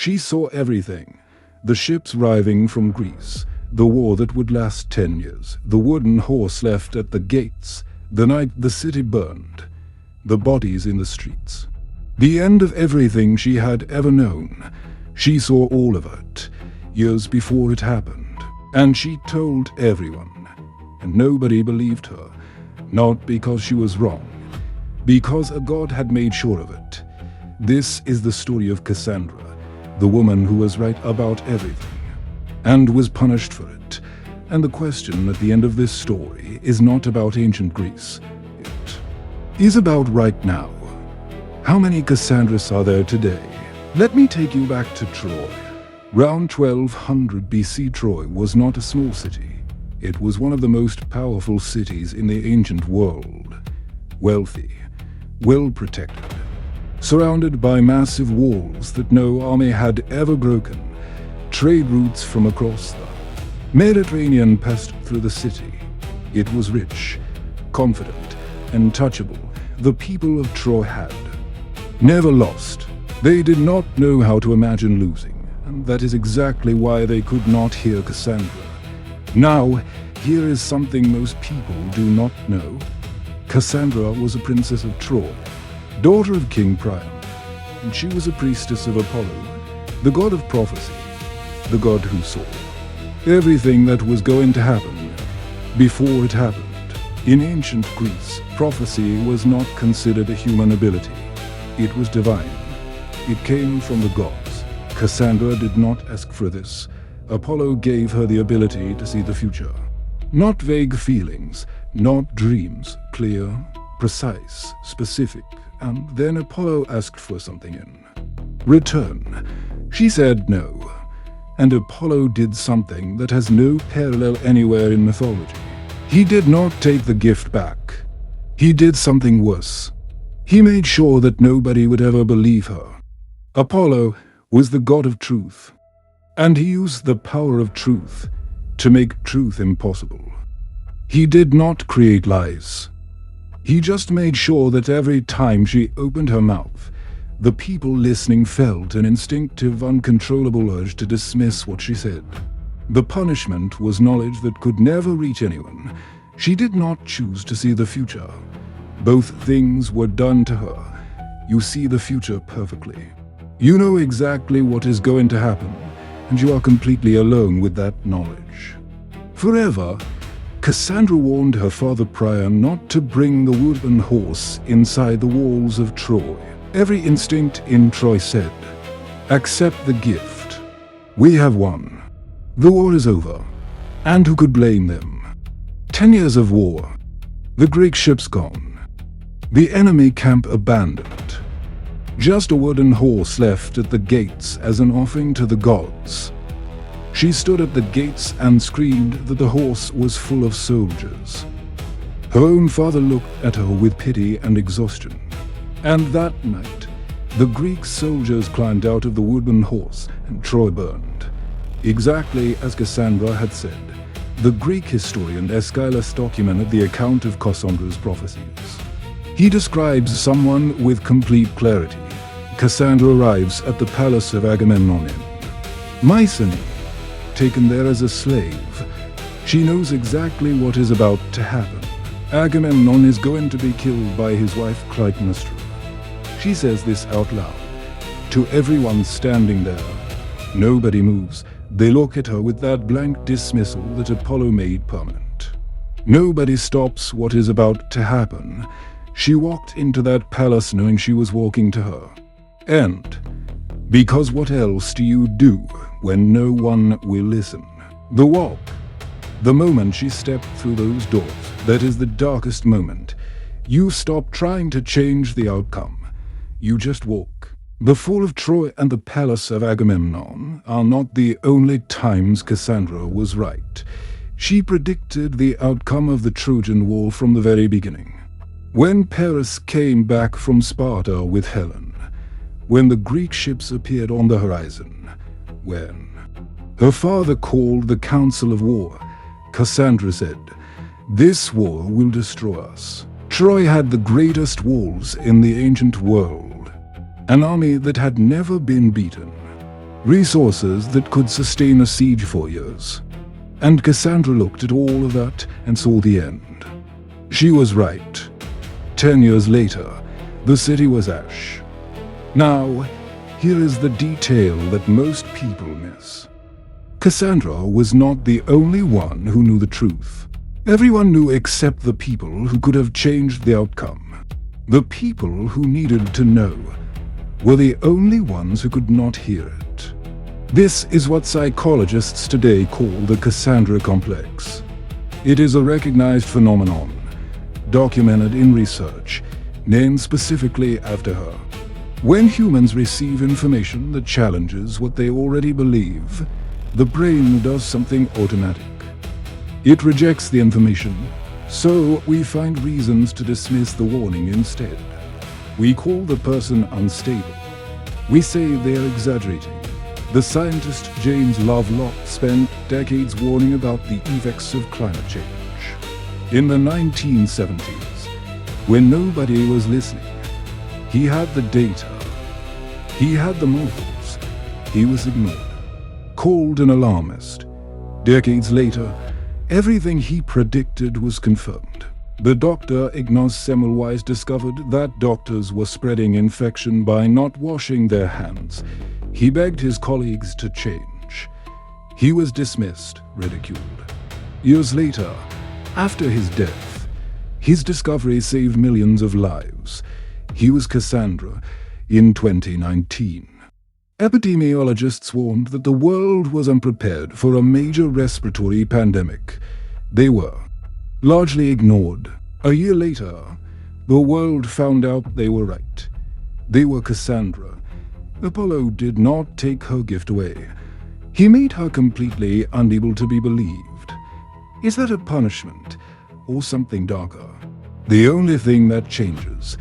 She saw everything. The ships arriving from Greece, the war that would last 10 years, the wooden horse left at the gates, the night the city burned, the bodies in the streets. The end of everything she had ever known. She saw all of it, years before it happened, and she told everyone. And nobody believed her, not because she was wrong, because a god had made sure of it. This is the story of Cassandra, the woman who was right about everything, and was punished for it. And the question at the end of this story is not about ancient Greece. It is about right now. How many Cassandras are there today? Let me take you back to Troy. Round 1200 BC, Troy was not a small city. It was one of the most powerful cities in the ancient world. Wealthy, well protected, surrounded by massive walls that no army had ever broken. Trade routes from across the Mediterranean passed through the city. It was rich, confident, and touchable. The people of Troy had never lost. They did not know how to imagine losing, and that is exactly why they could not hear Cassandra. Now, here is something most people do not know. Cassandra was a princess of Troy, daughter of King Priam, and she was a priestess of Apollo, the god of prophecy, the god who saw everything that was going to happen before it happened. In ancient Greece, prophecy was not considered a human ability. It was divine. It came from the gods. Cassandra did not ask for this. Apollo gave her the ability to see the future. Not vague feelings, not dreams, clear, precise, specific. And then Apollo asked for something in return. She said no. And Apollo did something that has no parallel anywhere in mythology. He did not take the gift back. He did something worse. He made sure that nobody would ever believe her. Apollo was the god of truth, and he used the power of truth to make truth impossible. He did not create lies. He just made sure that every time she opened her mouth, the people listening felt an instinctive, uncontrollable urge to dismiss what she said. The punishment was knowledge that could never reach anyone. She did not choose to see the future. Both things were done to her. You see the future perfectly. You know exactly what is going to happen, and you are completely alone with that knowledge. Forever, Cassandra warned her father Priam not to bring the wooden horse inside the walls of Troy. Every instinct in Troy said, accept the gift. We have won. The war is over. And who could blame them? 10 years of war. The Greek ships gone. The enemy camp abandoned. Just a wooden horse left at the gates as an offering to the gods. She stood at the gates and screamed that the horse was full of soldiers. Her own father looked at her with pity and exhaustion. And that night, the Greek soldiers climbed out of the wooden horse and Troy burned. Exactly as Cassandra had said. The Greek historian Aeschylus documented the account of Cassandra's prophecies. He describes someone with complete clarity. Cassandra arrives at the palace of Agamemnon in Mycenae, taken there as a slave. She knows exactly what is about to happen. Agamemnon is going to be killed by his wife Clytemnestra. She says this out loud to everyone standing there. Nobody moves. They look at her with that blank dismissal that Apollo made permanent. Nobody stops what is about to happen. She walked into that palace knowing she was walking to her. And because what else do you do when no one will listen? The walk. The moment she stepped through those doors, that is the darkest moment. You stop trying to change the outcome. You just walk. The fall of Troy and the palace of Agamemnon are not the only times Cassandra was right. She predicted the outcome of the Trojan War from the very beginning. When Paris came back from Sparta with Helen, when the Greek ships appeared on the horizon, when her father called the Council of War, Cassandra said, "This war will destroy us." Troy had the greatest walls in the ancient world, an army that had never been beaten. resources that could sustain a siege for years. And Cassandra looked at all of that and saw the end. She was right. 10 years later, the city was ash. Now, here is the detail that most people miss. Cassandra was not the only one who knew the truth. Everyone knew except the people who could have changed the outcome. The people who needed to know were the only ones who could not hear it. This is what psychologists today call the Cassandra complex. It is a recognized phenomenon, documented in research, named specifically after her. When humans receive information that challenges what they already believe, the brain does something automatic. It rejects the information, so we find reasons to dismiss the warning instead. We call the person unstable. We say they are exaggerating. The scientist James Lovelock spent decades warning about the effects of climate change. In the 1970s, when nobody was listening, he had the data. He had the models. He was ignored, called an alarmist. Decades later, everything he predicted was confirmed. The doctor Ignaz Semmelweis discovered that doctors were spreading infection by not washing their hands. He begged his colleagues to change. He was dismissed, ridiculed. Years later, after his death, his discovery saved millions of lives. He was Cassandra in 2019. Epidemiologists warned that the world was unprepared for a major respiratory pandemic. They were largely ignored. A year later, the world found out they were right. They were Cassandra. Apollo did not take her gift away. He made her completely unable to be believed. Is that a punishment or something darker? The only thing that changes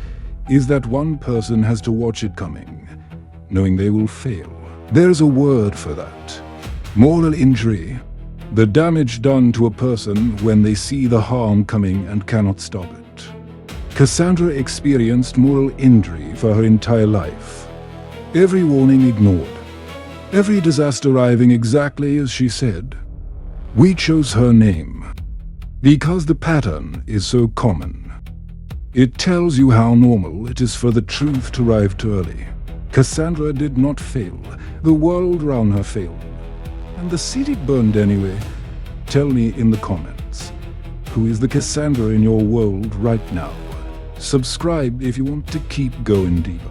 is that one person has to watch it coming, knowing they will fail. There's a word for that. Moral injury. The damage done to a person when they see the harm coming and cannot stop it. Cassandra experienced moral injury for her entire life. Every warning ignored. Every disaster arriving exactly as she said. We chose her name because the pattern is so common. It tells you how normal it is for the truth to arrive too early. Cassandra did not fail. The world around her failed. And the city burned anyway. Tell me in the comments, who is the Cassandra in your world right now? Subscribe if you want to keep going deeper.